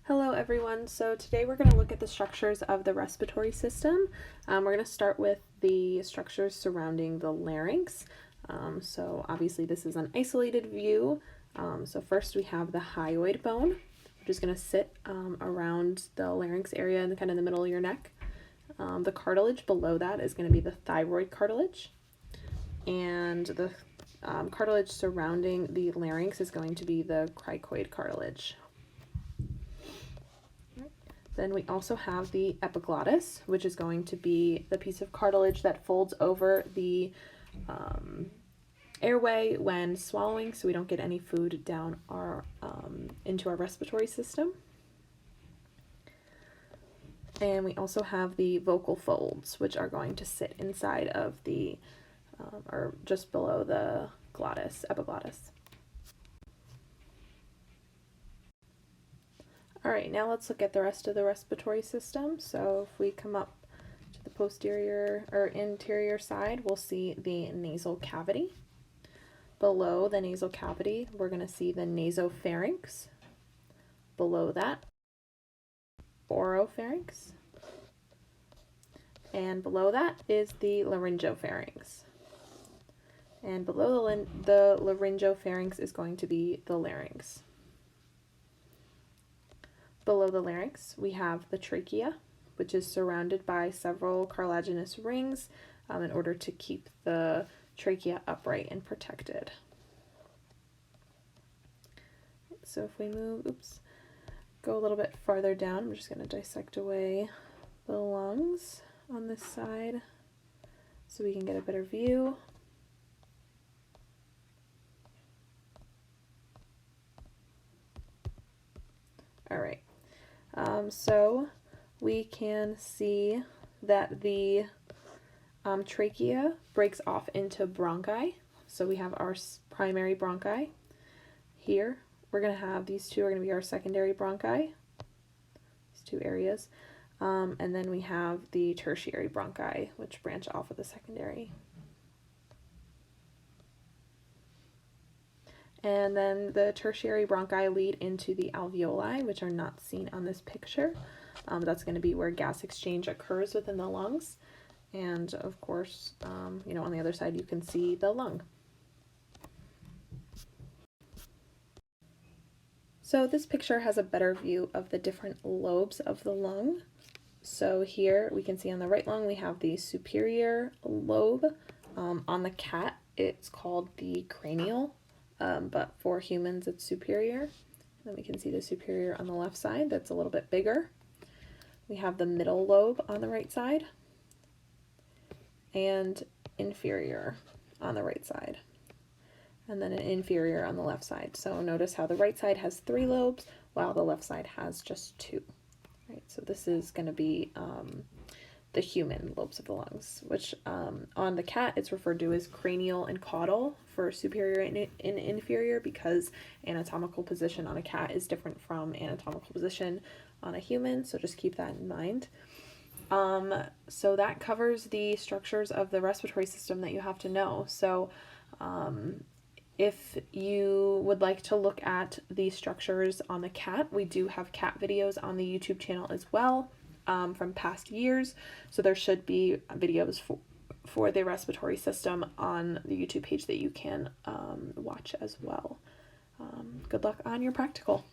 Hello everyone, so today we're going to look at the structures of the respiratory system. We're going to start with the structures surrounding the larynx. So obviously this is an isolated view. So first we have the hyoid bone, which is going to sit around the larynx area and kind of in the middle of your neck. The cartilage below that is going to be the thyroid cartilage, and the cartilage surrounding the larynx is going to be the cricoid cartilage. Then we also have the epiglottis, which is going to be the piece of cartilage that folds over the airway when swallowing, so we don't get any food down our into our respiratory system. And we also have the vocal folds, which are going to sit inside of the or just below the glottis, epiglottis. All right, now let's look at the rest of the respiratory system. So if we come up to the posterior or interior side, we'll see the nasal cavity. Below the nasal cavity, we're going to see the nasopharynx. Below that, oropharynx. And below that is the laryngopharynx. And below the laryngopharynx is going to be the larynx. Below the larynx, we have the trachea, which is surrounded by several cartilaginous rings in order to keep the trachea upright and protected. So if we go a little bit farther down, I'm just going to dissect away the lungs on this side so we can get a better view. All right. So we can see that the trachea breaks off into bronchi. So we have our primary bronchi. Here we're going to have these two are going to be our secondary bronchi, these two areas. And then we have the tertiary bronchi, which branch off of the secondary. And then the tertiary bronchi lead into the alveoli, which are not seen on this picture. That's going to be where gas exchange occurs within the lungs. And of course, on the other side, you can see the lung. So this picture has a better view of the different lobes of the lung. So here we can see on the right lung, we have the superior lobe. On the cat, it's called the cranial. But for humans it's superior. Then we can see the superior on the left side, that's a little bit bigger. We have the middle lobe on the right side and inferior on the right side, and then an inferior on the left side. So notice how the right side has 3 lobes while the left side has just 2. Right, so this is going to be the human lobes of the lungs, which on the cat it's referred to as cranial and caudal for superior and inferior, because anatomical position on a cat is different from anatomical position on a human, so just keep that in mind. So that covers the structures of the respiratory system that you have to know. So if you would like to look at the structures on the cat, we do have cat videos on the YouTube channel as well. From past years, so there should be videos for the respiratory system on the YouTube page that you can watch as well. Good luck on your practical.